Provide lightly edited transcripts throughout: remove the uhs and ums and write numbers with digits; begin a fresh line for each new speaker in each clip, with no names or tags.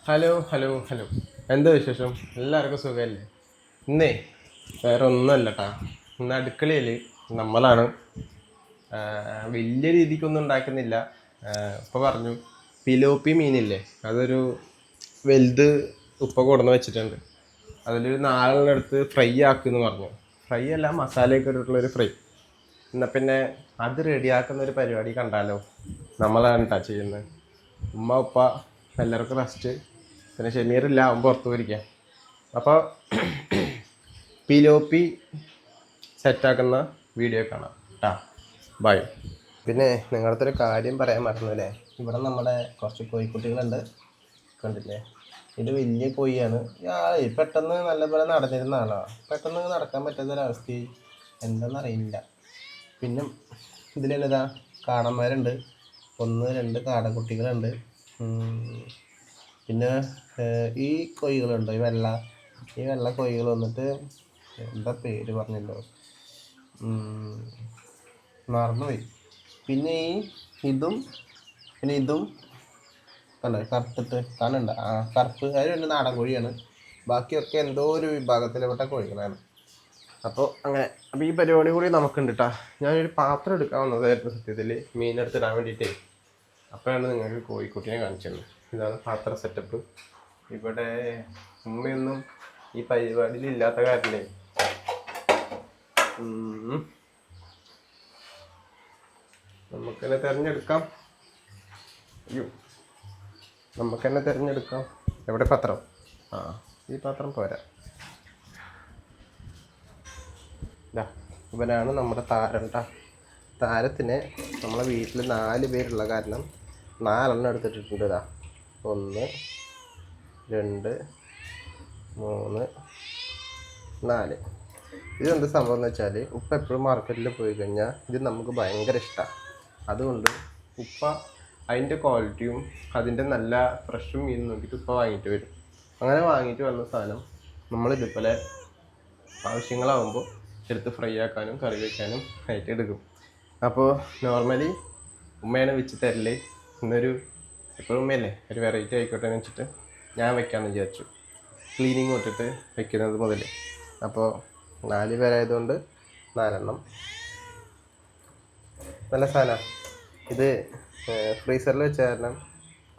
Hello hello hello, എന്താ വിശേഷം? എല്ലാവർക്കും സുഖമല്ലേ? ഇന്നേ വേറെ ഒന്നുമല്ല കേട്ടാ. ഇന്ന് അടുക്കളയിൽ നമ്മളാണ്. വലിയ രീതിക്കൊന്നും ഉണ്ടാക്കുന്നില്ല. ഉപ്പ പറഞ്ഞു പിലോപ്പി മീനില്ലേ, അതൊരു വലുത് ഉപ്പ കൊണ്ടുവന്ന് വെച്ചിട്ടുണ്ട്. അതിലൊരു നാലെണ്ണം ഫ്രൈ ആക്കുമെന്ന് പറഞ്ഞു. ഫ്രൈ അല്ല, മസാലയൊക്കെ ഇട്ടിട്ടുള്ളൊരു ഫ്രൈ. എന്നാൽ പിന്നെ അത് റെഡിയാക്കുന്ന ഒരു പരിപാടി കണ്ടാലോ? നമ്മളാണ് കേട്ടോ ചെയ്യുന്നത്. ഉമ്മ ഉപ്പ എല്ലാവർക്കും റെസ്റ്റ്. പിന്നെ ഷെമീറില്ല, അവൻ പുറത്ത് പോയിരിക്കാം. അപ്പോൾ പിലോപ്പി സെറ്റാക്കുന്ന വീഡിയോ കാണാം കേട്ടാ. ബൈ. പിന്നെ നിങ്ങളുടെ ഒരു കാര്യം പറയാൻ മറന്നില്ലേ, ഇവിടെ നമ്മുടെ കുറച്ച് കോഴിക്കുട്ടികളുണ്ട്, കണ്ടില്ലേ? ഇത് വലിയ കോഴിയാണ്. പെട്ടെന്ന് നല്ലപോലെ നടന്നിരുന്ന ആളാണ്, പെട്ടെന്ന് നടക്കാൻ പറ്റാത്തൊരവസ്ഥ എന്താണെന്നറിയില്ല. പിന്നെ ഇതിലെന്നതാ കാടന്മാരുണ്ട്, ഒന്ന് രണ്ട് കാടക്കുട്ടികളുണ്ട്. പിന്നെ ഈ കോഴികളുണ്ട്, ഈ വെള്ള കോഴികൾ വന്നിട്ട് എന്താ പേര് പറഞ്ഞല്ലോ, മറന്നുപോയി. പിന്നെ ഇതും കണ്ടോ കറുത്തിട്ട് കാണണ്ട, കറുപ്പ് അത് രണ്ട് നാടൻ കോഴിയാണ്. ബാക്കിയൊക്കെ എന്തോ ഒരു വിഭാഗത്തിൽപ്പെട്ട കോഴികളാണ്. അപ്പോൾ ഈ പരിപാടി കൂടി നമുക്കുണ്ട് കേട്ടോ. ഞാനൊരു പാത്രം എടുക്കാൻ വന്നതായിരുന്നു സത്യത്തിൽ, മീനെടുത്തിടാൻ വേണ്ടിയിട്ടേ. അപ്പോഴാണ് നിങ്ങൾക്ക് കോഴിക്കുട്ടിനെ കാണിച്ചത്. ഇതാണ് പാത്ര സെറ്റപ്പ്. ഇവിടെ ഉമ്മയൊന്നും ഈ പരിപാടിയിൽ ഇല്ലാത്ത കാരണേ നമുക്കെന്നെ തിരഞ്ഞെടുക്കാം. എവിടെ പത്രം? ഈ പാത്രം പോരാ. ഇവനാണ് നമ്മുടെ താരം ട്ടാ. താരത്തിന് നമ്മളെ വീട്ടിൽ 4 പേരുള്ള കാരണം 4 എണ്ണം എടുത്തിട്ടിട്ടുണ്ട്. 1 2 3 4. ഇതെന്ത് സംഭവം എന്ന് വെച്ചാൽ, ഉപ്പ എപ്പോഴും മാർക്കറ്റിൽ പോയി കഴിഞ്ഞാൽ ഇത് നമുക്ക് ഭയങ്കര ഇഷ്ടമാണ്. അതുകൊണ്ട് ഉപ്പ അതിൻ്റെ ക്വാളിറ്റിയും അതിൻ്റെ നല്ല ഫ്രഷും മീൻ നോക്കിയിട്ട് ഉപ്പ വാങ്ങിയിട്ട് വരും. അങ്ങനെ വാങ്ങിയിട്ട് വന്ന സാധനം നമ്മളിതുപോലെ ആവശ്യങ്ങളാകുമ്പോൾ എടുത്ത് ഫ്രൈ ആക്കാനും കറി വയ്ക്കാനും ആയിട്ട് എടുക്കും. അപ്പോൾ നോർമലി ഉമ്മയാണ് വെച്ച് തരല്. എപ്പോഴും ഉമ്മയല്ലേ, ഒരു വെറൈറ്റി ആയിക്കോട്ടെ എന്ന് വെച്ചിട്ട് ഞാൻ വെക്കാമെന്ന് വിചാരിച്ചു. ക്ലീനിങ് തൊട്ടിട്ട് വെക്കുന്നത് മുതൽ. അപ്പോൾ 4 പേരായതുകൊണ്ട് 4 എണ്ണം. നല്ല സാധനമാണ് ഇത്. ഫ്രീസറിൽ വെച്ച കാരണം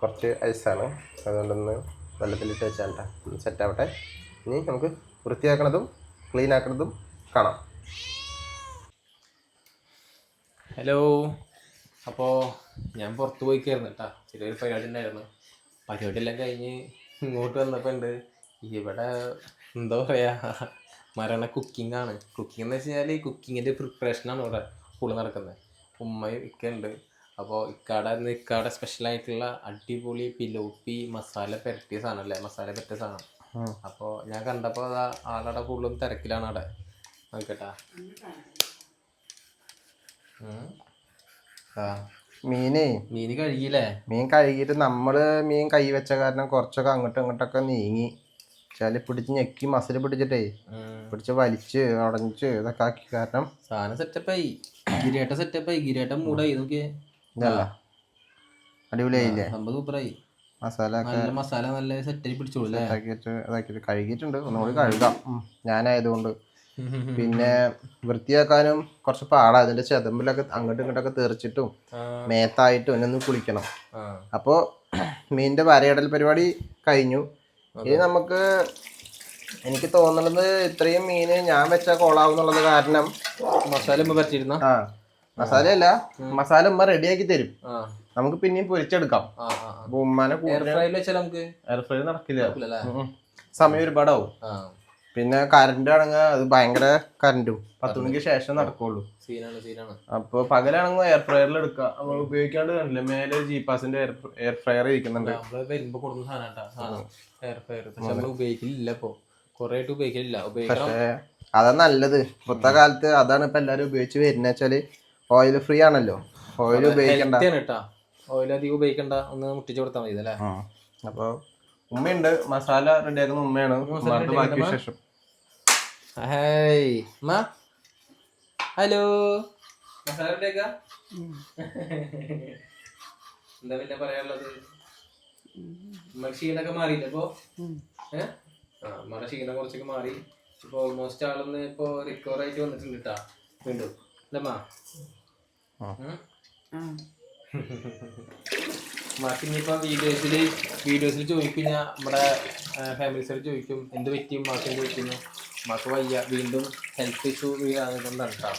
കുറച്ച് ഐസാണ്, അതുകൊണ്ടൊന്ന് വെള്ളത്തിലിട്ട് വെച്ചാൽ സെറ്റാവട്ടെ. ഇനി നമുക്ക് വൃത്തിയാക്കണതും ക്ലീൻ ആക്കണതും കാണാം.
ഹലോ. അപ്പോൾ ഞാൻ പുറത്ത് പോയിക്കായിരുന്നു കേട്ടോ, ചെറിയൊരു പരിപാടി ഉണ്ടായിരുന്നു. പരിപാടി എല്ലാം കഴിഞ്ഞ് ഇങ്ങോട്ട് വന്നപ്പോൾ ഉണ്ട് ഇവിടെ എന്താ പറയുക, മരണ കുക്കിംഗ് എന്ന് വെച്ച് കഴിഞ്ഞാൽ കുക്കിങ്ങിൻ്റെ പ്രിപ്പറേഷനാണ് ഇവിടെ ഫുള്ള് നടക്കുന്നത്. ഉമ്മയും ഇക്ക ഉണ്ട്. അപ്പോൾ ഇക്കാടെ സ്പെഷ്യലായിട്ടുള്ള അടിപൊളി പിലോപ്പി മസാല പുരട്ടിയ സാധനം. അപ്പോൾ ഞാൻ കണ്ടപ്പോൾ ആളവിടെ ഫുള്ളും തിരക്കിലാണ് അവിടെ. നോക്കട്ടാ. മീൻ കഴുകിയില്ലേ?
മീൻ കഴുകിയിട്ട് മീൻ കൈ വെച്ച കാരണം കുറച്ചൊക്കെ അങ്ങോട്ടും ഇങ്ങോട്ടൊക്കെ നീങ്ങി. പിടിച്ച് ഞെക്കി മസിൽ പിടിച്ചിട്ടേ പിടിച്ച് വലിച്ച് ഉടഞ്ഞ് ഇതൊക്കെ ആക്കി കാരണം
സാധനം സെറ്റപ്പായി. ഗിരിയേട്ട മൂടായി നോക്കിയേ.
അടിപൊളിയായില്ലേ?
സൂപ്പറായി. മസാല നല്ല സെറ്റായി പിടിച്ചോളൂ.
കഴുകിയിട്ടുണ്ട്, ഒന്നുകൂടി കഴുകാം ഞാനായതുകൊണ്ട്. പിന്നെ വൃത്തിയാക്കാനും കുറച്ച് പാടാ. അതിന്റെ ചെതമ്പിലൊക്കെ അങ്ങോട്ടും ഇങ്ങോട്ടൊക്കെ തെറിച്ചിട്ടും മേത്തായിട്ടും എന്നൊന്ന് കുളിക്കണം. അപ്പോൾ മീനിന്റെ വരയിടൽ പരിപാടി കഴിഞ്ഞു. ഇനി എനിക്ക് തോന്നുന്നത് ഇത്രയും മീന് ഞാൻ വെച്ചാൽ കോളാവുന്നുള്ളത് കാരണം മസാലയല്ല, മസാല ഉമ്മ റെഡിയാക്കി തരും, നമുക്ക് പിന്നെയും പൊരിച്ചെടുക്കാം. അപ്പൊ ഉമ്മാനെ എയർ ഫ്രൈ നടക്കില്ല, സമയം ഒരുപാടാവും. പിന്നെ കറണ്ട് ആണെങ്കിൽ അത് ഭയങ്കര കറണ്ടും 10 മണിക്ക് ശേഷം നടക്കുള്ളൂ. അപ്പൊ പകലാണെങ്കിൽ എയർ ഫ്രയറിൽ എടുക്കാം. നമ്മൾ ഉപയോഗിക്കാണ്ട് കണ്ടില്ല, മേലെ ജീപ്പാസിന്റെ എയർ ഫ്രയർ ഇരിക്കുന്നുണ്ട്. പക്ഷേ അതാ നല്ലത്. ഇപ്പോഴത്തെ കാലത്ത് അതാണ് ഇപ്പൊ എല്ലാരും ഉപയോഗിച്ച് വരുന്ന വെച്ചാല്, ഓയിൽ ഫ്രീ ആണല്ലോ. ഓയിൽ ഉപയോഗിക്കണ്ട,
ഒന്ന് മുട്ടിച്ചു കൊടുത്താൽ മതി അല്ലേ.
അപ്പൊ ഉമ്മയുണ്ട്, മസാല റെഡിയാക്കുന്ന ഉമ്മയാണ്. ബാക്കി വിശേഷം.
ഹലോ. മസാല റെഡിയാക്ക. എന്താ പിന്നെ പറയാനുള്ളത്? നമ്മുടെ ക്ഷീണൊക്കെ മാറിയില്ല ഇപ്പൊ? നമ്മുടെ ക്ഷീണം കുറച്ചൊക്കെ മാറി. ഇപ്പൊ ഓൾമോസ്റ്റ് ആളൊന്ന് ഇപ്പൊ റിക്കവർ ആയിട്ട് വന്നിട്ടുണ്ട് കേട്ടാ വീണ്ടും. അല്ലമ്മാ മാക്ക് ഇനിയിപ്പോ വീഡിയോസിൽ ചോദിക്കും, ഞാൻ നമ്മുടെ ഫാമിലീസിൽ ചോദിക്കും എന്ത് പറ്റിയും മാക്ക് എന്ത് പറ്റുന്നു. മാക്ക് വയ്യ, വീണ്ടും ഹെൽത്ത് ഇഷ്യൂ ആയതുകൊണ്ടാണ് കേട്ടോ.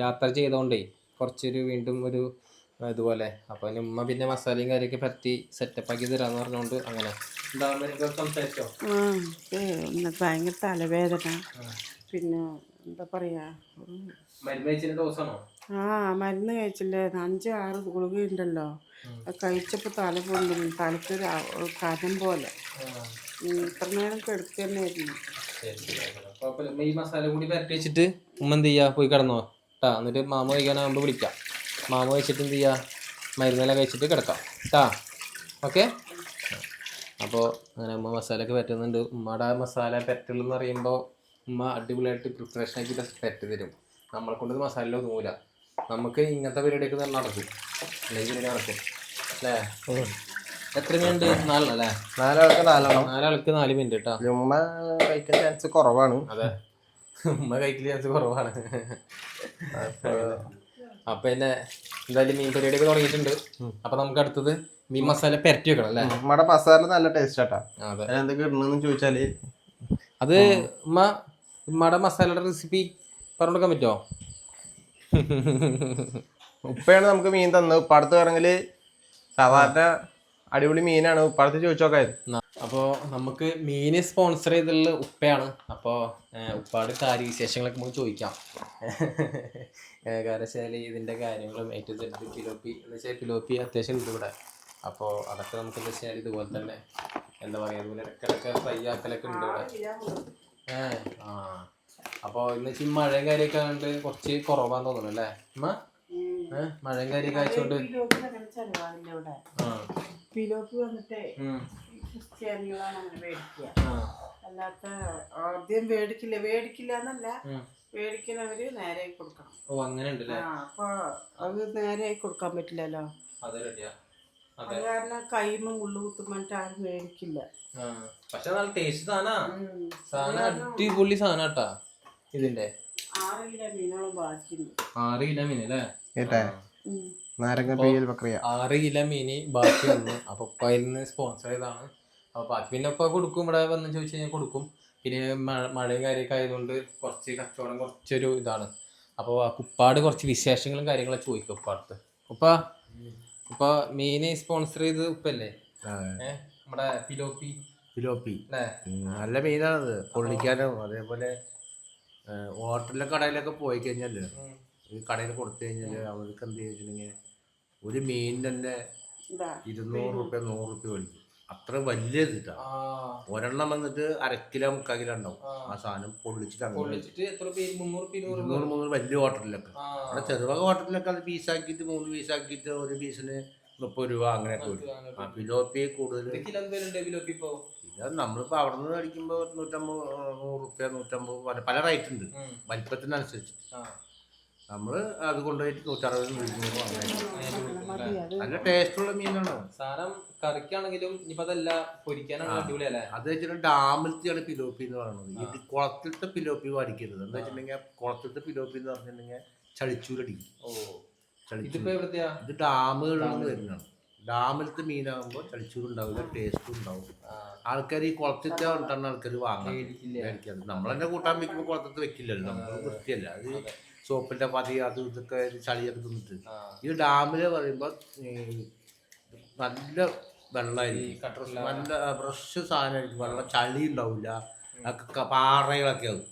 യാത്ര ചെയ്തോണ്ടേ കുറച്ചൊരു വീണ്ടും ഒരു ഇതുപോലെ. അപ്പൊ ഉമ്മ പിന്നെ മസാലയും കാര്യമൊക്കെ പറ്റി സെറ്റപ്പ് ആക്കി തരാന്ന് പറഞ്ഞോണ്ട് അങ്ങനെ സംസാരിച്ചോ.
ഭയങ്കര തലവേദന, പിന്നെ എന്താ പറയാ,
മരുന്ന് കഴിച്ചതിന്റെ ഡോസാണോ?
മരുന്ന് കഴിച്ചില്ലേ, 5-6 ഗുളിക ഉണ്ടല്ലോ, കഴിച്ചപ്പോൾ തല പൊന്നും, തലക്കൊരു കനം പോലെ. ഇത്ര നേരം കിടക്കുക തന്നെയായിരുന്നു.
ഈ മസാല കൂടി പരട്ടി വെച്ചിട്ട് ഉമ്മ എന്ത് ചെയ്യാ, പോയി കിടന്നോ കേട്ടാ. എന്നിട്ട് മാമ കഴിക്കാനാകുമ്പോൾ വിളിക്കാം. മാമ കഴിച്ചിട്ട് എന്ത് ചെയ്യാ, മരുന്നെല്ലാം കഴിച്ചിട്ട് കിടക്കാം കേട്ടാ. ഓക്കെ. അപ്പോൾ അങ്ങനെ ഉമ്മ മസാല ഒക്കെ പറ്റുന്നുണ്ട്. ഉമ്മയുടെ മസാല പെരട്ടലെന്ന് പറയുമ്പോൾ ഉമ്മ അടിപൊളിയായിട്ട് പ്രിപ്പറേഷൻ ആക്കി പെരട്ടി തരും. നമ്മളെ കൊണ്ട് മസാല ഒന്നുമില്ല. നമുക്ക് ഇങ്ങനത്തെ പരിപാടിയൊക്കെ തന്നെ നടക്കും, അല്ലെങ്കിൽ പരിപാടി നടക്കും അല്ലേ. എത്ര മിനിറ്റ്? 4 അല്ലേ? 4 ആൾക്ക് 4 മിനിറ്റ് കേട്ടോ.
ഉമ്മ കഴിക്കുന്ന ചാൻസ് കുറവാണ്.
അതെ, ഉമ്മ കഴിക്കൽ ചാൻസ് കുറവാണ്. അപ്പൊ പിന്നെ എന്തായാലും മീൻ പരിപാടിയൊക്കെ തുടങ്ങിയിട്ടുണ്ട്. അപ്പൊ നമുക്ക് അടുത്തത് മീൻ മസാല പെരട്ടി വെക്കണം അല്ലേ.
ഉമ്മയുടെ മസാല നല്ല ടേസ്റ്റ് ആട്ടാ.
അതെ,
എന്തൊക്കെ ഇടണെന്ന് ചോദിച്ചാല്
അത് ഉമ്മയുടെ മസാലയുടെ റെസിപ്പി പറഞ്ഞു കൊടുക്കാൻ പറ്റുമോ?
ഉപ്പയാണ് നമുക്ക് മീൻ തന്നത്. ഉപ്പാടത്ത് വേണമെങ്കിൽ സാധാരണ അടിപൊളി മീനാണ്, ഉപ്പാടത്ത് ചോദിച്ചോക്കായിരുന്നു.
അപ്പോൾ നമുക്ക് മീന് സ്പോൺസർ ചെയ്തിട്ടുള്ള ഉപ്പയാണ്. അപ്പോൾ ഉപ്പാട് കാര്യവിശേഷങ്ങളൊക്കെ നമുക്ക് ചോദിക്കാം. കാരണം വെച്ചാൽ ഇതിൻ്റെ കാര്യങ്ങളും ഏറ്റവും ചെറുത് പിലോപ്പി എന്ന് വെച്ചാൽ പിലോപ്പി അത്യാവശ്യം ഉണ്ട് ഇവിടെ. അപ്പോൾ അതൊക്കെ നമുക്ക് എന്താ വെച്ചാൽ ഇതുപോലെ തന്നെ എന്താ പറയുക, ഇതുപോലെ ഇടയ്ക്കിടയ്ക്ക് ഫ്രൈ ആക്കലൊക്കെ ഉണ്ട് ഇവിടെ. അപ്പോൾ ഇന്ന് വെച്ചാൽ മഴയും കാര്യമൊക്കെ ആയതുകൊണ്ട് കുറച്ച് കുറവാന്ന് തോന്നുന്നു അല്ലേ അമ്മ? മഴയും കാര്യമൊക്കെ അയച്ചുകൊണ്ട്
പിലോപ്പി വന്നിട്ടേ ക്രിസ്ത്യാനികളാണ് അങ്ങനെ മേടിക്കുക. അല്ലാത്ത ആദ്യം മേടിക്കില്ല എന്നല്ല, മേടിക്കുന്നവര് നേരെ കൊടുക്കണം.
ഓ അങ്ങനെ ഉണ്ടല്ലേ.
അപ്പൊ അത് നേരെ കൊടുക്കാൻ പറ്റില്ലല്ലോ.
അത്
കാരണം കൈമ ഉള്ളു കുത്തുമ്പോട്ട് ആരും മേടിക്കില്ല.
പക്ഷെ നല്ല ടേസ്റ്റ് സാധനം അടിപൊളി സാധനം കേട്ടാ. ഇതിന്റെ
6 കിലോ മീനോളം ബാക്കിയുണ്ട്.
6 കിലോ മീൻ അല്ലേ? 6 കിലോ മീന് ബാക്കി വന്നു. അപ്പൊ ഉപ്പയിൽ നിന്ന് സ്പോൺസർ ചെയ്താണ്. അപ്പൊ ബാക്കി പിന്നെ ഉപ്പ കൊടുക്കും, ഇവിടെ വന്ന് ചോദിച്ചു കഴിഞ്ഞാൽ കൊടുക്കും. പിന്നെ മഴയും കാര്യമൊക്കെ ആയതുകൊണ്ട് കുറച്ച് കച്ചവടം കുറച്ചൊരു ഇതാണ്. അപ്പോൾ ഉപ്പാട് കുറച്ച് വിശേഷങ്ങളും കാര്യങ്ങളൊക്കെ ചോദിക്കും ഉപ്പാടത്ത്. ഉപ്പ മീന് സ്പോൺസർ ചെയ്ത് ഉപ്പല്ലേ? നമ്മുടെ പിലോപ്പി
നല്ല മീനാണത്, പൊള്ളിക്കാനും. അതേപോലെ ഹോട്ടലിലെ കടയിലൊക്കെ പോയി കഴിഞ്ഞാല് ഈ കടയിൽ കൊടുത്തു കഴിഞ്ഞാല് അവർക്ക് എന്ത് ചോദിച്ചിട്ടുണ്ടെങ്കിൽ ഒരു മീൻ തന്നെ 200 രൂപ 100 രൂപ മേടിക്കും. അത്ര വലിയ ഇതിട്ടാ. ഒരെണ്ണം വന്നിട്ട് 1/2 കിലോ 3/4 കിലോ ഉണ്ടാവും. ആ സാധനം പൊള്ളിച്ചിട്ട് 300 വലിയ ഹോട്ടലിലൊക്കെ. അവിടെ ചെറുവക ഹോട്ടലിലൊക്കെ അത് പീസാക്കിയിട്ട് 3 പീസാക്കിയിട്ട് ഒരു പീസിന് 30 രൂപ അങ്ങനെയൊക്കെ വരും. ആ പിലോപ്പി കൂടുതൽ നമ്മളിപ്പോൾ അവിടെ നിന്ന് മേടിക്കുമ്പോൾ 150 100 രൂപ 150 പല റേറ്റ് ഉണ്ട് വലിപ്പത്തിനനുസരിച്ച്. നമ്മൾ അത് കൊണ്ടുപോയിട്ട് 160 100 അങ്ങനെ. നല്ല ടേസ്റ്റുള്ള മീനാണ്
സാധനം. കറിക്കാണെങ്കിലും ഇനിയിപ്പോൾ അതല്ല പൊരിക്കാനാണ് അടിപൊളി അല്ലേ. അത്
വെച്ചിട്ട് ഡാമിലത്തെയാണ് പിലോപ്പി എന്ന് പറയുന്നത്. ഇത് കുളത്തിലത്തെ പിലോപ്പി മേടിക്കരുത്. എന്താ വെച്ചിട്ടുണ്ടെങ്കിൽ കുളത്തിലത്തെ പിലോപ്പി എന്ന് പറഞ്ഞിട്ടുണ്ടെങ്കിൽ ചളിച്ചൂരടിക്കും. ഇത് ഡാമുകളിൽ നിന്ന് വരുന്നതാണ്. ഡാമിലത്തെ മീനാകുമ്പോൾ ചളിച്ചൂര് ഉണ്ടാവില്ല, ടേസ്റ്റും ഉണ്ടാവും. ആൾക്കാർ ഈ കുളത്തിലത്തെ കൊണ്ടാണ് ആൾക്കാർ മേടിക്കാറ്. നമ്മളെന്നെ കൂട്ടാൻ വെക്കുമ്പോൾ കുളത്തത്ത് വെക്കില്ലല്ലോ, നമ്മൾ വൃത്തിയല്ല. അത് സോപ്പിന്റെ പതി അത് ഇതൊക്കെ ചളിയൊക്കെ തിന്നിട്ട്. ഇത് ഡാമില് പറയുമ്പോൾ നല്ല വെള്ളമായിരിക്കും, നല്ല ഫ്രഷ് സാധനമായിരിക്കും. വെള്ളം ചളി ഉണ്ടാവില്ല, പാറകളൊക്കെ ആവും.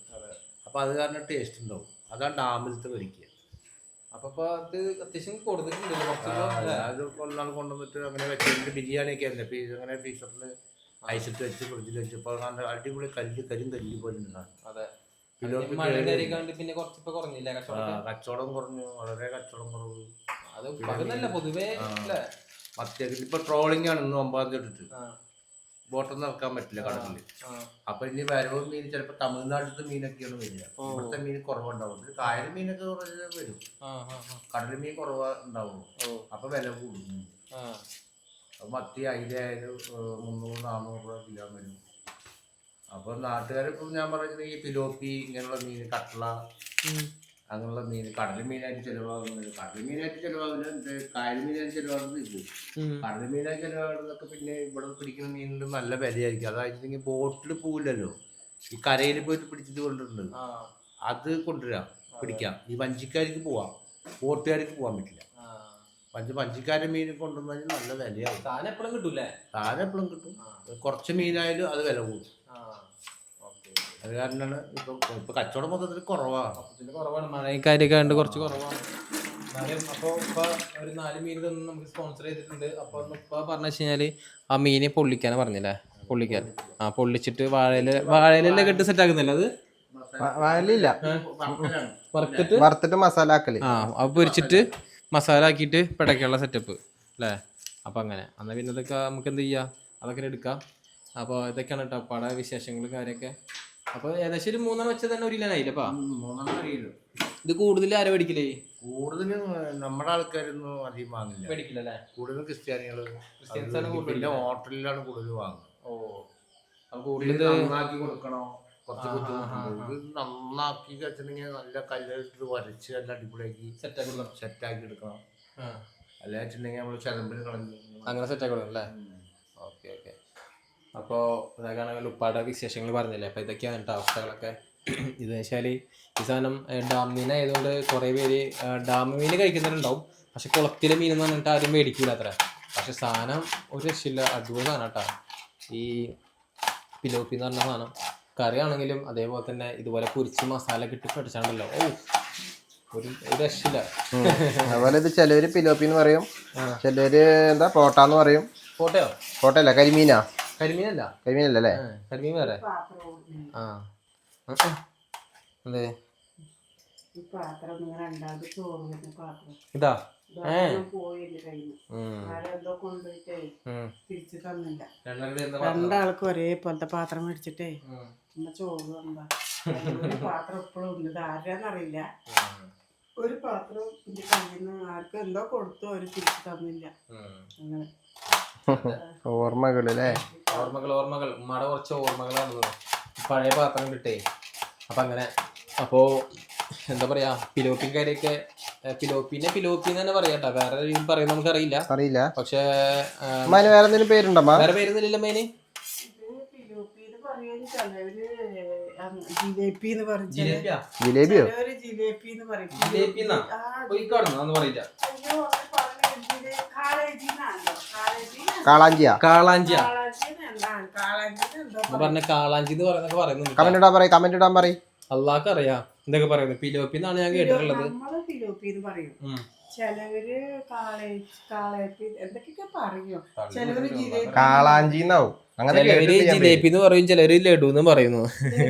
അപ്പൊ അത് കാരണം ടേസ്റ്റ് ഉണ്ടാവും. അതാണ് ഡാമിലത്തെ കഴിക്കുക.
അപ്പൊ അത് അത്യാവശ്യം കൊടുത്തിട്ടുണ്ട്.
അത് കൊണ്ടാണ് കൊണ്ടുവന്നിട്ട് അങ്ങനെ വെച്ചിട്ട് ബിരിയാണിയൊക്കെ അല്ലേ അങ്ങനെ ഫ്രീസറിൽ ഐസിട്ട് വെച്ച് ഫ്രിഡ്ജിൽ വെച്ചപ്പോൾ അടിപൊളി കരിയും കല്ല് പോലെ ഉണ്ടാകും.
അതെ,
പിന്നെ കച്ചവടം കുറഞ്ഞു, വളരെ കച്ചവടം കുറവ്.
അത് പൊതുവേ
മത്തിയൊക്കെ ഇപ്പൊ ട്രോളിംഗ് ആണ്. ഇന്ന് 9 തീയതി ഇട്ടിട്ട് ബോട്ടൊന്നും ഇറക്കാൻ പറ്റില്ല കടലിൽ. അപ്പൊ ഇനി വരവും മീൻ ചിലപ്പോ തമിഴ്നാട്ടിലത്തെ മീനൊക്കെയാണ് വരിക. ഇവിടുത്തെ മീൻ കുറവുണ്ടാവും. കായൽ മീനൊക്കെ കുറച്ച് വരും, കടൽ മീൻ കുറവ് ഉണ്ടാവുള്ളൂ. അപ്പൊ വില കൂടും. മത്തി അതിൻ്റെ ആയാലും 300-400 രൂപ കിലോ വരും. അപ്പോൾ നാട്ടുകാരിപ്പോൾ ഞാൻ പറയുന്നത് ഈ പിലോപ്പി ഇങ്ങനെയുള്ള മീൻ, കട്ട്ള അങ്ങനെയുള്ള മീൻ, കടൽ മീനായിട്ട് ചിലവാകുന്നത്, കടൽ മീനായിട്ട് ചിലവാകുന്നത്, കായൽ മീനായിട്ട് ചിലവാകുന്നത് ഇത്. കടൽ മീനായിട്ട് ചിലവാകുന്നതൊക്കെ പിന്നെ ഇവിടെ പിടിക്കുന്ന മീനിന് നല്ല വിലയായിരിക്കും. അതായിട്ടുണ്ടെങ്കിൽ ബോട്ടിൽ പോവില്ലല്ലോ, ഈ കരയിൽ പോയിട്ട് പിടിച്ചിട്ട് കൊണ്ടിട്ടുണ്ട്. അത് കൊണ്ടുവരാം, പിടിക്കാം. ഈ വഞ്ചിക്കാർക്ക് പോവാം, ബോട്ടുകാർക്ക് പോകാൻ പറ്റില്ല. വഞ്ചിക്കാരെ മീൻ കൊണ്ടുവന്നാൽ നല്ല വിലയാവും.
താൻ എപ്പോഴും കിട്ടൂലേ?
താൻ എപ്പോഴും കിട്ടും. കുറച്ച് മീനായാലും അത് വില കൂടും. അത് കാരണമാണ് ഇപ്പൊ കച്ചവടം മൊത്തത്തിൽ കുറവാണ്.
മഴയും കാര്യമൊക്കെ ഉണ്ട്, കുറച്ച് കുറവാണ്. എന്നാലും അപ്പോൾ ഇപ്പം ഒരു 4 മീൻ തന്ന് നമുക്ക് സ്പോൺസർ ചെയ്തിട്ടുണ്ട്. അപ്പോൾ ഇപ്പം പറഞ്ഞു വെച്ച് കഴിഞ്ഞാൽ ആ മീനെ പൊള്ളിക്കാനാണ് പറഞ്ഞില്ലേ? പൊള്ളിക്കാൻ പൊള്ളിച്ചിട്ട് വാഴയിലെല്ലാം കെട്ട് സെറ്റ് ആക്കുന്നില്ല അത്?
വാഴയില്ല, വറുത്തിട്ട് മസാല ആക്കല്.
അത് പൊരിച്ചിട്ട് മസാല ആക്കിയിട്ട് പിടയ്ക്കുള്ള സെറ്റപ്പ് അല്ലേ? അപ്പം അങ്ങനെ എന്നാൽ പിന്നെ ഇതൊക്കെ നമുക്ക് എന്ത് ചെയ്യാം, അതൊക്കെ എടുക്കാം. അപ്പോൾ ഇതൊക്കെയാണ് കേട്ടോ പട വിശേഷങ്ങൾ കാര്യമൊക്കെ. അപ്പോൾ ഏകദേശം ഒരു 3 വെച്ച് തന്നെ 1 കിലോനായില്ലപ്പാ.
3 കിലോ.
ഇത് കൂടുതൽ ആരെ മേടിക്കില്ലേ?
കൂടുതലും നമ്മുടെ ആൾക്കാരൊന്നും അധികം വാങ്ങില്ല,
മേടിക്കില്ലല്ലേ?
കൂടുതലും ക്രിസ്ത്യാനികള്,
ക്രിസ്ത്യൻസാണ് കൂടുതൽ.
പിന്നെ ഹോട്ടലിലാണ് കൂടുതൽ വാങ്ങുന്നത്.
അപ്പോൾ കൂടുതൽ
നന്നാക്കി കൊടുക്കണോ, കുറച്ച് ബുദ്ധിമുട്ടുണ്ട്. ഇത് നന്നാക്കി വെച്ചിട്ടുണ്ടെങ്കിൽ നല്ല കല്ലിട്ട് വരച്ച് നല്ല അടിപൊളിയാക്കി സെറ്റാക്കി എടുക്കണം. അല്ല വെച്ചിട്ടുണ്ടെങ്കിൽ നമ്മൾ ചിലമ്പിന് കളഞ്ഞു
അങ്ങനെ സെറ്റാക്കി കൊടുക്കണം അല്ലേ? Okay okay. അപ്പോൾ ഇതൊക്കെയാണെങ്കിൽ ഉപ്പാടെ വിശേഷങ്ങൾ പറഞ്ഞില്ലേ? അപ്പോൾ ഇതൊക്കെയാണ് കേട്ടോ അവസ്ഥകളൊക്കെ. ഇത് വെച്ചാൽ ഈ സാധനം ഡാം മീനായതുകൊണ്ട് കുറേ പേര് ഡാം മീൻ കഴിക്കുന്നവരുണ്ടാവും. പക്ഷെ കുളത്തിലെ മീൻ എന്ന് പറഞ്ഞിട്ട് ആരും മേടിക്കൂല അത്ര. പക്ഷെ സാധനം ഒരു രക്ഷയില്ല, അടിപൊളി സാധനം കേട്ടോ. ഈ പിലോപ്പി എന്ന് പറഞ്ഞ സാധനം കറി ആണെങ്കിലും അതേപോലെ തന്നെ ഇതുപോലെ പൊരിച്ച് മസാല കിട്ടി പഠിച്ചാണ്ടല്ലോ, ഒരു രക്ഷയില്ല.
അതുപോലെ ഇത് ചിലവര് പിലോപ്പി എന്ന് പറയും, ചിലവര് എന്താ പോട്ടാന്ന് പറയും.
പോട്ടയോ?
പോട്ടല്ല, കരിമീനാ.
കരിമീനല്ല,
കരിമീനല്ലേ?
കരിമീൻ വേറെ. അതെ ഇതാ
രണ്ടാൾക്കും ഒരേപോലത്തെ പാത്രം മേടിച്ചിട്ടേ ചോറ് എന്താ പാത്രം എപ്പോഴും ഉണ്ട്. ഇത് ആരാന്നറിയില്ല. ഒരു പാത്രം എന്റെ കയ്യിൽ നിന്ന് ആർക്കും എന്തോ കൊടുത്തു, അവര് തിരിച്ചു തന്നില്ല. അങ്ങനെ
ഓർമ്മകൾ അല്ലേ?
ഓർമ്മകൾ ഉമ്മയുടെ കുറച്ച് ഓർമ്മകളാണ് പഴയ പാത്രം കിട്ടേ. അപ്പം അങ്ങനെ അപ്പോൾ എന്താ പറയാ, പിലോപ്പി കാര്യമൊക്കെ പിലോപ്പി തന്നെ പറയാട്ടോ, വേറെ രീതിയിൽ പറയുന്നത് നമുക്കറിയില്ല.
അറിയില്ല.
പക്ഷേ
വേറെ എന്തെങ്കിലും പേരുണ്ടോ?
വേറെ പേരൊന്നുമില്ല മേന്.
ജിലേബിയോ? കാളാഞ്ചിയാ?
കാളാഞ്ചി പറഞ്ഞ കാളാഞ്ചി എന്ന് പറയുന്നൊക്കെ പറയുന്നുണ്ട്.
കമന്റ് ഇടാൻ പറയും.
അള്ളാഹ്ക്ക് അറിയാം എന്തൊക്കെ പറയുന്നത്. പിലോപ്പി എന്നാണ് ഞാൻ കേട്ടിട്ടുള്ളത്.
ചിലവര് എന്തൊക്കെയൊക്കെ പറയും. ചിലവര്
കാളാഞ്ചി എന്നാവും,
ചിലവര് ജിലേബി എന്ന് പറയും, ചിലര് ലഡു എന്ന് പറയുന്നു.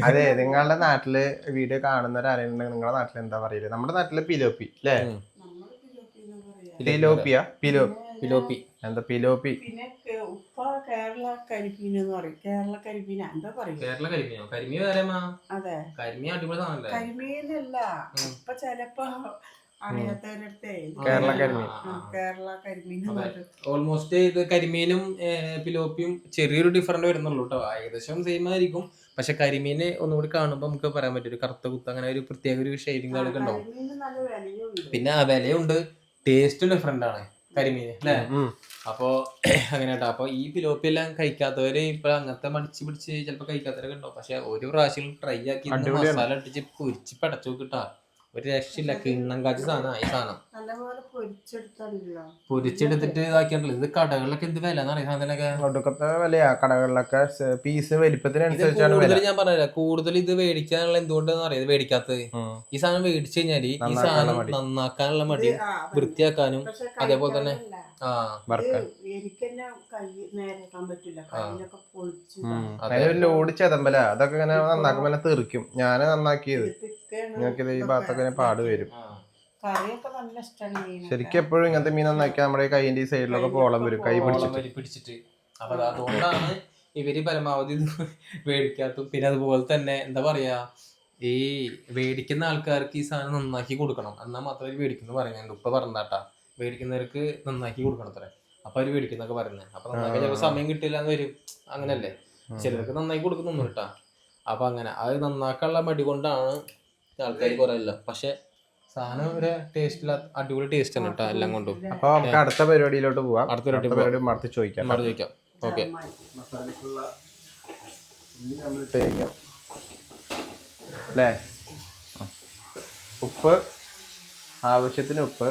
അതെ, നിങ്ങളുടെ നാട്ടില് വീഡിയോ കാണുന്നവരാരെങ്കിലും നിങ്ങളുടെ നാട്ടിൽ എന്താ പറയല്? നമ്മുടെ നാട്ടില് പിലോപ്പി അല്ലേ? പിലോപ്പി എന്താ പിലോപ്പി?
പിന്നെ ഉപ്പ കേരള കരിമീൻ എന്ന് പറയും. കേരള കരിമീൻ എന്താ പറയും?
കേരള കരിമീനോ? കരിമീൻ വേറെമാ.
അതെ,
കരിമീൻ അടിപൊളി സാധനല്ലേ?
കരിമീനല്ല. ഇപ്പൊ ചിലപ്പോ അറിയാത്തവരടുത്തേ
കേരള കരിമീൻ,
കേരള കരിമീൻ.
ഓൾമോസ്റ്റ് ഇത് കരിമീനും പിലോപ്പിയും ചെറിയൊരു ഡിഫറൻറ്റ് വരുന്നുള്ളൂ കേട്ടോ. ഏകദേശം സെയിം ആയിരിക്കും. പക്ഷെ കരിമീന് ഒന്നുകൂടി കാണുമ്പോൾ നമുക്ക് പറയാൻ പറ്റും ഒരു കറുത്ത കുത്ത്, അങ്ങനെ ഒരു പ്രത്യേക ഒരു ഷെയ്ഡിങ് അതൊക്കെ ഉണ്ടാവും. പിന്നെ ആ വിലയുണ്ട്, ടേസ്റ്റ് ഡിഫറെന്റ് ആണ് കരിമീൻ അല്ലേ? അപ്പോ അങ്ങനെ കേട്ടോ. അപ്പൊ ഈ പിലോപ്പി എല്ലാം കഴിക്കാത്തവര് ഇപ്പൊ അങ്ങനത്തെ മടിച്ച് പിടിച്ച് ചിലപ്പോ കഴിക്കാത്തവരൊക്കെ ഉണ്ടാവും. പക്ഷെ ഒരു പ്രാവശ്യം ട്രൈ ആക്കി മസാല ഇട്ടിച്ച് പൊരിച്ച് പടച്ചു നോക്കിട്ടാ, ഒരു രക്ഷയില്ല. കിണ്ണം കാച്ചി സാധനം ഈ സാധനം പൊരിച്ചെടുത്തിട്ട് ഇതാക്കിയാണല്ലോ. ഇത് കടകളിലൊക്കെ എന്ത് വില എന്നറിയാം സാധനമൊക്കെ?
ഒടുക്കത്തെ വിലയാ കടകളിലൊക്കെ. പീസ് വലിപ്പത്തിനനുസരിച്ചാണ് വില.
ഞാൻ പറഞ്ഞില്ല, കൂടുതൽ ഇത് മേടിക്കാനുള്ള എന്തുകൊണ്ടെന്ന് അറിയാം മേടിക്കാത്തത്. ഈ സാധനം മേടിച്ചു കഴിഞ്ഞാല് ഈ സാധനം നന്നാക്കാനുള്ള മടി, വൃത്തിയാക്കാനും അതേപോലെ തന്നെ
ലോഡ് ചെതമ്പല അതൊക്കെ ഇങ്ങനെ നന്നാക്കുമ്പോ തെറിക്കും. ഞാന് നന്നാക്കിയത് നിങ്ങൾക്കിത് ഈ ഭാഗത്തൊക്കെ പാട് വരും. ശരിക്കും എപ്പോഴും ഇങ്ങനത്തെ മീൻ നന്നാക്കിയാൽ നമ്മുടെ കൈയിന്റെ ഈ സൈഡിലൊക്കെ പോളം വരും, കൈ
പിടിച്ചിട്ട്. അപ്പൊ അതുകൊണ്ടാണ് ഇവര് പരമാവധി മേടിക്കാത്തും. പിന്നെ അതുപോലെ തന്നെ എന്താ പറയാ, ഈ മേടിക്കുന്ന ആൾക്കാർക്ക് ഈ സാധനം നന്നാക്കി കൊടുക്കണം, എന്നാൽ മാത്രമേ മേടിക്കുന്നു പറയുന്നുണ്ട്. ഉപ്പ പറഞ്ഞാട്ടാ, മേടിക്കുന്നവർക്ക് നന്നാക്കി കൊടുക്കണം അത്ര. അപ്പൊ അവര് മേടിക്കുന്നൊക്കെ പറയുന്നത്. അപ്പൊ നന്നാക്കാൻ ചിലപ്പോൾ സമയം കിട്ടില്ല എന്ന് വരും, അങ്ങനല്ലേ. ചിലർക്ക് നന്നായി കൊടുക്കുന്നുണ്ട് കേട്ടാ. അപ്പൊ അങ്ങനെ അത് നന്നാക്കാനുള്ള മടി കൊണ്ടാണ് ആൾക്കാർ കുറയല്ല. പക്ഷെ സാധനം ഒരു ടേസ്റ്റില്ല, അടിപൊളി ടേസ്റ്റ് ആണ് കേട്ടോ എല്ലാം കൊണ്ടും.
അപ്പൊ നമുക്ക് അടുത്ത പരിപാടിയിലോട്ട് പോവാം.
അടുത്ത
പരിപാടി മറത്ത് ചോദിക്കാം.
ഓക്കെ.
മസാലക്കുള്ള അല്ലേ? ഉപ്പ്, ആവശ്യത്തിന് ഉപ്പ്.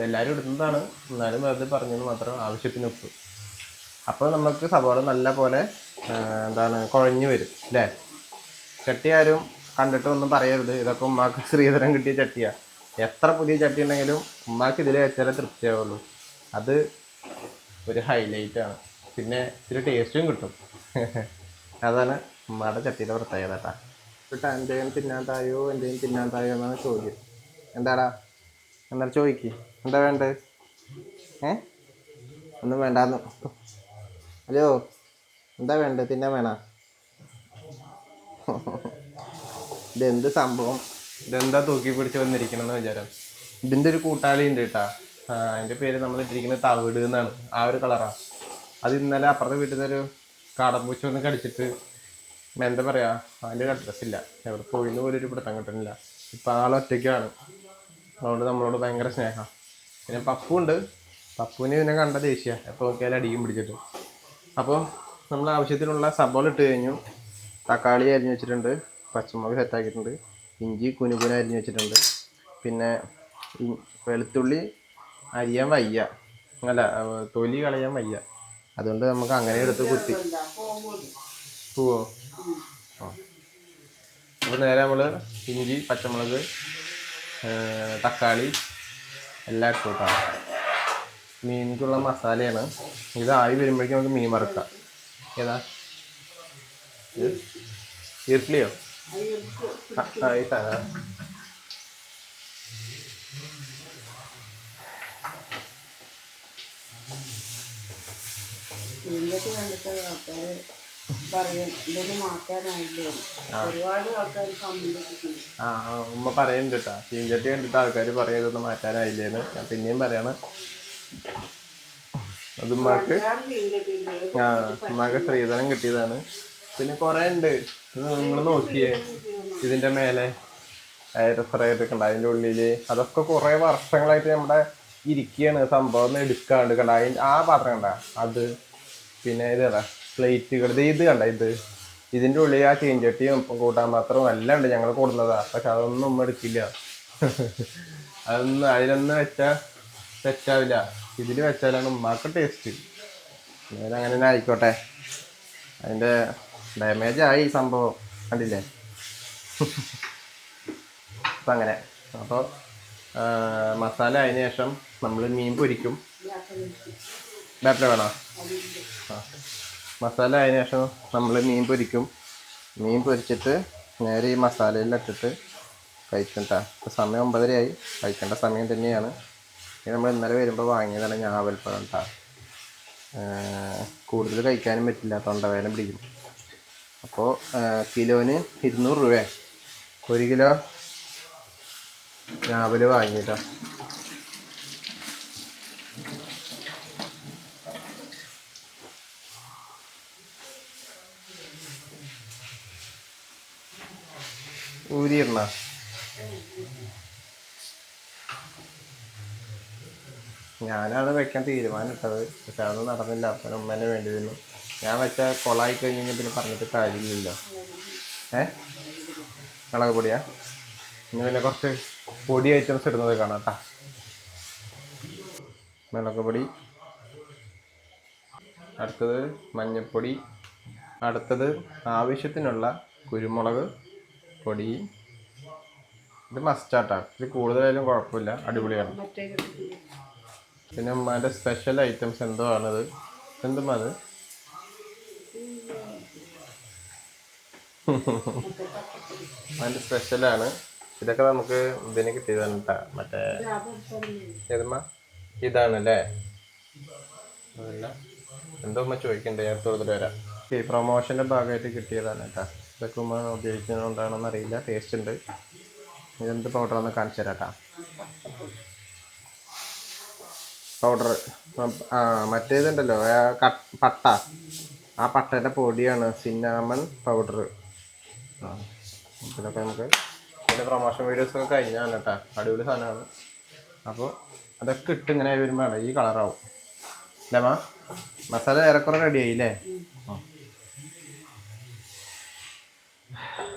എല്ലാവരും ഇടുന്നതാണ്, എന്നാലും വെറുതെ പറഞ്ഞത് മാത്രം. ആവശ്യത്തിന് ഉപ്പ്. അപ്പോൾ നമുക്ക് സവാള നല്ല പോലെ കുഴഞ്ഞു വരും അല്ലേ? ചട്ടി ആരും കണ്ടിട്ട് ഒന്നും പറയരുത്, ഇതൊക്കെ ഉമ്മാക്ക് ശ്രീധരൻ കിട്ടിയ ചട്ടിയാണ്. എത്ര പുതിയ ചട്ടി ഉണ്ടെങ്കിലും ഉമ്മാക്ക് ഇതിൽ വെച്ചാലേ തൃപ്തിയാവുള്ളൂ. അത് ഒരു ഹൈലൈറ്റാണ്. പിന്നെ ഇത്തിരി ടേസ്റ്റും കിട്ടും. അതാണ് ഉമ്മയുടെ ചട്ടിയുടെ പ്രത്യേകത കേട്ടോ. കേട്ടോ, എന്തെങ്കിലും തിന്നാൻ തായോ എന്നാണ് ചോദ്യം. എന്താടാ എന്നാലും ചോദിക്ക്, എന്താ വേണ്ടത്? ഒന്നും വേണ്ടാന്ന്. ഹലോ, എന്താ വേണ്ടത്? തിന്നാൻ വേണ? ഇതെന്ത് സംഭവം? ഇതെന്താ തൂക്കി പിടിച്ച് വന്നിരിക്കണമെന്ന് വിചാരം? ഇതിൻ്റെ ഒരു കൂട്ടാളി ഉണ്ട് കേട്ടാ. അതിൻ്റെ പേര് നമ്മൾ ഇട്ടിരിക്കുന്നത് തവിട് എന്നാണ്. ആ ഒരു കളറാണ്. അത് ഇന്നലെ അപ്പുറത്തെ വീട്ടിൽ നിന്നൊരു കാടമ്പൂച്ച ഒന്ന് കടിച്ചിട്ട് എന്താ പറയുക, അതിൻ്റെ ഒരു അഡ്രസ്സില്ല, എവിടെ പോയിന്ന് പോലും ഒരു പിടുത്തം കിട്ടുന്നില്ല. ഇപ്പം ആളൊറ്റയ്ക്കാണ്. അതുകൊണ്ട് നമ്മളോട് ഭയങ്കര സ്നേഹം. പിന്നെ പപ്പുണ്ട്. പപ്പുവിന് ഇതിനെ കണ്ട ദേഷ്യ, എപ്പോൾ നോക്കിയാലും അടിയും പിടിച്ചിട്ട്. അപ്പോൾ നമ്മൾ ആവശ്യത്തിനുള്ള സബോള ഇട്ട് കഴിഞ്ഞു. തക്കാളി അരിഞ്ഞ് വെച്ചിട്ടുണ്ട്, പച്ചമുളക് സെറ്റാക്കിയിട്ടുണ്ട്, ഇഞ്ചി കുനുകുന അരിഞ്ഞ് വെച്ചിട്ടുണ്ട്. പിന്നെ വെളുത്തുള്ളി അരിയാൻ വയ്യ, അല്ല തൊലി കളയാൻ വയ്യ, അതുകൊണ്ട് നമുക്ക് അങ്ങനെ എടുത്ത് കുത്തി പോവോ. അപ്പോൾ നേരെ നമ്മൾ ഇഞ്ചി, പച്ചമുളക്, തക്കാളി എല്ലാം ഇട്ടോട്ടാണ്. മീനിക്കുള്ള മസാലയാണ് ഇതായി വരുമ്പോഴേക്കും നമുക്ക് മീൻ വറുക്കാം. ഏതാ ഈർക്കിളിയോ? ഈ സാധനം ഉമ്മ പറയുന്നുണ്ട് കേട്ടോ. ചീഞ്ചട്ടി കണ്ടിട്ട് ആൾക്കാർ പറയുന്നതൊന്നും മാറ്റാനായില്ലേന്ന്. ഞാൻ പിന്നെയും പറയാണ്, അത് ഉമ്മാക്ക് ഉമ്മാക്ക് സ്ത്രീധനം കിട്ടിയതാണ്. പിന്നെ കുറേ ഉണ്ട്. ഇത് നിങ്ങൾ നോക്കിയേ, ഇതിൻ്റെ മേലെ എയർഫ്രയർ ഒക്കെ ഉണ്ട് അതിൻ്റെ ഉള്ളിൽ. അതൊക്കെ കുറേ വർഷങ്ങളായിട്ട് നമ്മുടെ ഇരിക്കുകയാണ്, സംഭവം ഒന്നും എടുക്കാണ്ട്. കണ്ട ആ പാത്രം കണ്ട അത്. പിന്നെ ഇതേതാ പ്ലേറ്റുകൾ, ഇത് കണ്ട ഇത്. ഇതിൻ്റെ ഉള്ളിൽ ആ ചീഞ്ചട്ടിയും കൂട്ടാൻ പാത്രവും എല്ലാം ഉണ്ട്, ഞങ്ങൾ കൊടുന്നതാണ്. പക്ഷെ അതൊന്നും ഉമ്മ എടുക്കില്ല. അതൊന്നും അതിലൊന്നും വെച്ചാൽ തെറ്റാവില്ല, ഇതിൽ വെച്ചാലാണ് ഉമ്മാക്ക് ടേസ്റ്റ്. അങ്ങനെ തന്നെ ആയിക്കോട്ടെ. അതിൻ്റെ ഡാമേജായി സംഭവം, കണ്ടില്ലേ? അപ്പം അങ്ങനെ. അപ്പോൾ മസാല അതിന് ശേഷം നമ്മൾ മീൻ പൊരിക്കും. ബാറ്ററി വേണോ? മസാല അതിന് ശേഷം നമ്മൾ മീൻ പൊരിക്കും. മീൻ പൊരിച്ചിട്ട് നേരെ ഈ മസാലയിലിട്ടിട്ട് കഴിക്കണ്ട. ഇപ്പോൾ സമയം 9:30 കഴിക്കേണ്ട സമയം തന്നെയാണ്. ഇത് നമ്മൾ ഇന്നലെ വരുമ്പോൾ വാങ്ങിയതാണ് ഞാവൽപ്പഴം കേട്ടോ. കൂടുതൽ കഴിക്കാനും പറ്റില്ല, തൊണ്ടവേദന പിടിക്കും. അപ്പോൾ കിലോന് 200 രൂപ 1 കിലോ ഞാവൽ വാങ്ങിയിട്ടോ. ഊരിയിടണ ഞാനാണ് വെക്കാൻ തീരുമാനിട്ടത്, പക്ഷെ അതൊന്നും നടന്നില്ല. അപ്പം ഉമ്മേനെ വേണ്ടി വന്നു. ഞാൻ വെച്ച കൊളായി കഴിഞ്ഞാൽ പിന്നെ പറഞ്ഞിട്ട് കാര്യമില്ലല്ലോ. മുളക് പൊടിയാ? ഇനി പിന്നെ കുറച്ച് പൊടി ഐറ്റംസ് ഇടുന്നത് കാണാം കേട്ടോ. മുളക് പൊടി, അടുത്തത് മഞ്ഞൾപ്പൊടി, അടുത്തത് ആവശ്യത്തിനുള്ള കുരുമുളക് പൊടി. ഇത് മസ്റ്റാട്ടാ, ഇത് കൂടുതലായാലും കുഴപ്പമില്ല, അടിപൊളിയാണ്. പിന്നെ ഉമ്മാൻ്റെ സ്പെഷ്യൽ ഐറ്റംസ് എന്തോ ആണത്. എന്തും അത് അതിൻ്റെ സ്പെഷ്യലാണ്. ഇതൊക്കെ നമുക്ക് ഇതിന് കിട്ടിയതാണ് കേട്ടോ. മറ്റേ ഏതുമ്മ ഇതാണല്ലേ? അതല്ല, എന്തോ ഉമ്മ ചോദിക്കണ്ടേ, അടുത്ത കൂടുതൽ വരാം. ഈ പ്രൊമോഷൻ്റെ ഭാഗമായിട്ട് കിട്ടിയതാണ് കേട്ടോ. ഇതൊക്കെ ഉമ്മ ഉപയോഗിക്കുന്നതുകൊണ്ടാണെന്ന് അറിയില്ല, ടേസ്റ്റ് ഉണ്ട്. ഇതെന്ത് പൗഡറാണെന്ന് കാണിച്ചു തരാം കേട്ടോ. പൗഡർ. ആ മറ്റേതുണ്ടല്ലോ പട്ട, ആ പട്ടയുടെ പൊടിയാണ് സിന്നാമൺ പൗഡർ. ആ ഇതിനൊക്കെ നമുക്ക് ഇതിൻ്റെ പ്രൊമോഷൻ വീഡിയോസൊക്കെ കഴിഞ്ഞാണ് കേട്ടോ. അടിപൊളി സാധനമാണ്. അപ്പോൾ അതൊക്കെ ഇട്ട് ഇങ്ങനെ വരുമ്പോഴാണ് ഈ കളറാവും അല്ലേ മാ? മസാല ഏറെക്കുറെ റെഡി ആയില്ലേ?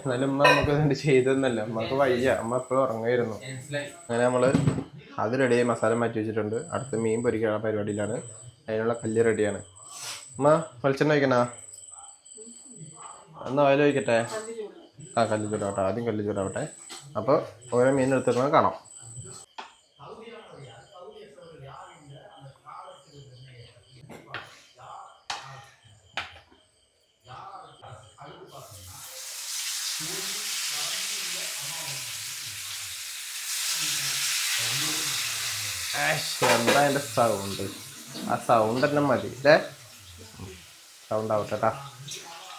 എന്നാലും അമ്മ നമുക്ക് ഇതുകൊണ്ട് ചെയ്തതെന്നല്ല, നമുക്ക് വയ്യ, അമ്മ എപ്പോഴും ഉറങ്ങുമായിരുന്നു. അങ്ങനെ നമ്മൾ അത് റെഡിയായി, മസാല മാറ്റി വെച്ചിട്ടുണ്ട്. അടുത്ത മീൻ പൊരിക്കാനുള്ള പരിപാടിയിലാണ്. അതിനുള്ള കല്ല് റെഡിയാണ്. അമ്മ വെളിച്ചെണ്ണ വയ്ക്കണ? എന്നാൽ ഓയിൽ ഒഴിക്കട്ടെ? ആ കല്ല് ചൂടാവട്ടെ, ആദ്യം കല്ല് ചൂടാവട്ടെ. അപ്പോൾ ഓരോ മീൻ എടുത്തിട്ട് കാണാം. എന്താ അതിൻ്റെ സൗണ്ട്? ആ സൗണ്ട് തന്നെ മതി അല്ലേ? സൗണ്ട് ആവട്ടെ കേട്ടോ.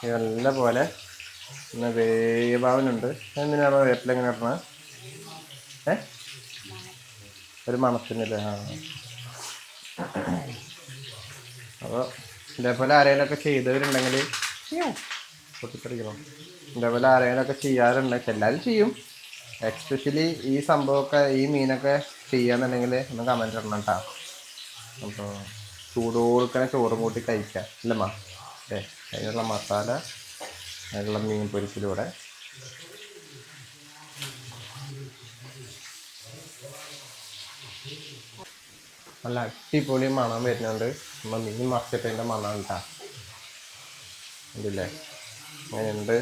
ഇത് നല്ല പോലെ പിന്നെ വേവാവനുണ്ട്. എന്തിനാണോ വേപ്പില എങ്ങനെ ഇടണത്? ഒരു മണത്തിനല്ലേ? ആ അപ്പോൾ ഇതേപോലെ ആരെങ്കിലുമൊക്കെ ചെയ്തവരുണ്ടെങ്കിൽ പൊട്ടിത്തെറിക്കണം. ഇതേപോലെ ആരെങ്കിലുമൊക്കെ ചെയ്യാറുണ്ടെങ്കിൽ, എല്ലാവരും ചെയ്യും, എക്സ്പെഷ്യലി ഈ സംഭവമൊക്കെ ഈ മീനൊക്കെ ചെയ്യാന്നുണ്ടെങ്കിൽ ഒന്ന് കമൻറ്റ് ഇടണം കേട്ടോ. അപ്പോൾ ചൂടോടുക്കനെ ചോറും കൂട്ടി കഴിക്കാം അല്ലമ്മ? അതിനുള്ള മസാല, അതിനുള്ള മീൻ പൊരിക്കലൂടെ നല്ല അടിപൊളി മണം വരുന്നുണ്ട്. നമ്മൾ മീൻ മറച്ചിട്ടതിൻ്റെ മണം കേട്ടോ. ഉണ്ടല്ലേ? അങ്ങനെയുണ്ട്.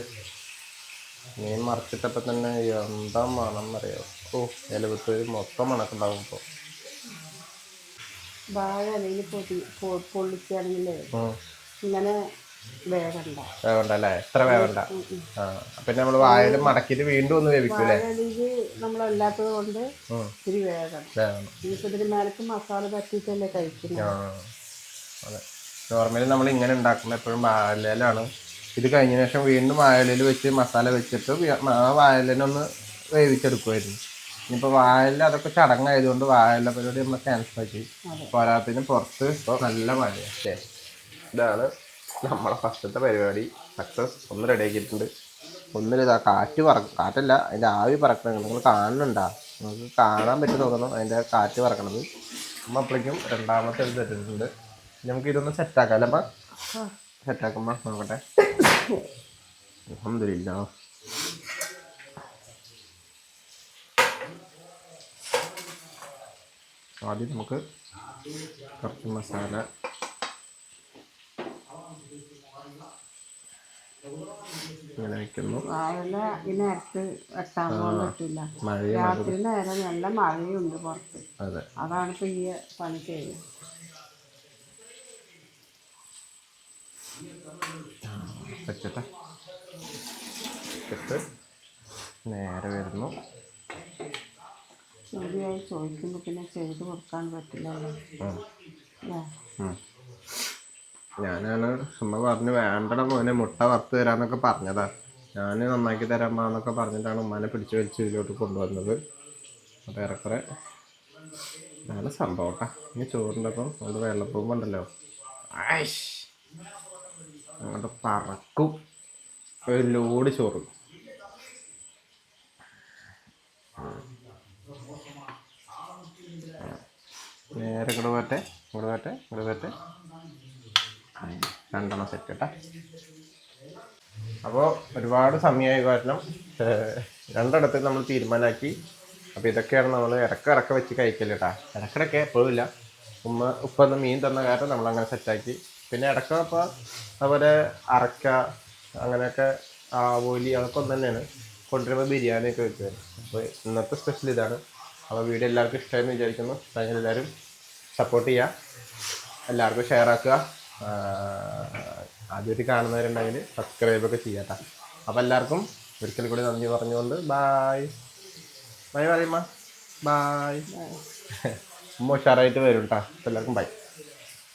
മീൻ മറച്ചിട്ടപ്പോൾ തന്നെ എന്താ മണം അറിയാമോ? ഓ ഇലവത്തൂർ മൊത്തം മണക്കുണ്ടാവും. ഇപ്പോൾ
വാഴ അല്ലെങ്കിൽ പൊള്ളിക്കുകയാണെങ്കിലേ ഇങ്ങനെ
വേവണ്ടല്ലേ? എത്ര വേവണ്ട? ആ പിന്നെ നമ്മൾ വാഴയിൽ മടക്കിയിട്ട് വീണ്ടും ഒന്ന് വേവിക്കൂലേ?
നമ്മളല്ലാത്തത് കൊണ്ട് ഇത്തിരി വേഗം ഇതിന് മേലക്ക് മസാല പറ്റിയിട്ടല്ലേ കഴിക്കുന്നത്.
അതെ, നോർമലി നമ്മൾ ഇങ്ങനെ ഉണ്ടാക്കുമ്പോൾ എപ്പോഴും വാഴയിലാണ്. ഇത് കഴിഞ്ഞ ശേഷം വീണ്ടും വാഴയിലയിൽ വെച്ച് മസാല വെച്ചിട്ട് ആ വാഴയിലൊന്ന് വേവിച്ചെടുക്കുമായിരുന്നു. ഇനിയിപ്പോൾ വാഴയില അതൊക്കെ ചടങ്ങായതുകൊണ്ട് വാഴയില പരിപാടി നമ്മൾ ക്യാൻസൽ ആക്കി. പോരാത്തിന് പുറത്ത് ഇപ്പോൾ നല്ല മഴയാണ്. ഇതാണ് നമ്മളെ ഫസ്റ്റത്തെ പരിപാടി. സക്സസ്. ഒന്ന് റെഡി ആക്കിയിട്ടുണ്ട്. ഒന്നിലിതാ കാറ്റല്ല, അതിൻ്റെ ആവി പറക്കണത് നിങ്ങൾ കാണുന്നുണ്ടാ? നമുക്ക് കാണാൻ പറ്റി തോന്നണം അതിൻ്റെ കാറ്റ് പറക്കണത്. നമ്മൾ അപ്പോഴേക്കും രണ്ടാമത്തെ ഇത് ഇട്ടിട്ടുണ്ട്. നമുക്ക് ഇതൊന്ന് സെറ്റാക്കാം അല്ലേ? അപ്പം സെറ്റാക്കുമ്പോൾ നോക്കട്ടെ. അൽഹംദുലില്ലാ. ആദ്യം നമുക്ക് കുറച്ച് മസാല ഇങ്ങനെ വയ്ക്കുന്നു.
രാത്രി നേരം നല്ല മഴയുണ്ട് പുറത്ത്.
അതെ,
അതാണ് ഇപ്പൊ ഈ പണി ചെയ്യുന്നത്.
വെച്ചിട്ട് നേരെ വരുന്നു.
ശരിയായി ചോദിക്കുമ്പോൾ പിന്നെ ചെയ്ത് കൊടുക്കാൻ പറ്റില്ലല്ലോ.
ഞാനാണ് അമ്മ പറഞ്ഞു വേണ്ടട മോനെ മുട്ട വറുത്ത് തരാമെന്നൊക്കെ പറഞ്ഞതാ. ഞാൻ നന്നാക്കി തരാമെന്നൊക്കെ പറഞ്ഞിട്ടാണ് ഉമ്മാനെ പിടിച്ച് വലിച്ച് ഇതിലോട്ട് കൊണ്ടുവന്നത്. അപ്പോൾ ഏറെക്കുറെ ഇതാണ് സംഭവം കേട്ടോ. ഇനി ചോറിൻ്റെ ഒപ്പം നമ്മൾ വെള്ളപ്പൂമ്പുണ്ടല്ലോ, അങ്ങോട്ട് പറക്കും. ഒരു ലോഡ് ചോറ്. നേരെ ഇങ്ങോട്ട് പോട്ടെ രണ്ടെണ്ണം സെറ്റ് കേട്ടോ. അപ്പോൾ ഒരുപാട് സമയമായി കാരണം രണ്ടിടത്ത് നമ്മൾ തീരുമാനമാക്കി. അപ്പോൾ ഇതൊക്കെയാണ് നമ്മൾ ഇടയ്ക്ക് വെച്ച് കഴിക്കല് കേട്ടോ. ഇടയ്ക്കിടയ്ക്ക് എപ്പോഴും ഇല്ല. ഉപ്പൊന്ന് മീൻ തന്ന കാരണം നമ്മളങ്ങനെ സെറ്റാക്കി. പിന്നെ ഇടയ്ക്ക് അപ്പോൾ അതുപോലെ അറക്ക അങ്ങനെയൊക്കെ ആവോലി അതൊക്കെ ഒന്ന് തന്നെയാണ് കൊണ്ടുവരുമ്പോൾ ബിരിയാണിയൊക്കെ വെക്കുന്നത്. അപ്പോൾ ഇന്നത്തെ സ്പെഷ്യൽ ഇതാണ്. അപ്പോൾ വീഡിയോ എല്ലാവർക്കും ഇഷ്ടമായെന്ന് വിചാരിക്കുന്നു. എല്ലാവരും സപ്പോർട്ട് ചെയ്യുക, എല്ലാവർക്കും ഷെയർ ആക്കുക. ആദ്യമായിട്ട് കാണുന്നവരുണ്ടെങ്കിൽ സബ്സ്ക്രൈബൊക്കെ ചെയ്യാം കേട്ടോ. അപ്പോൾ എല്ലാവർക്കും ഒരിക്കൽ കൂടി നന്ദി പറഞ്ഞുകൊണ്ട് ബായ് പറയുമ്മ. ബായ്. ഉമ്മ ഉഷാറായിട്ട് വരും കേട്ടോ. എല്ലാവർക്കും ബൈ.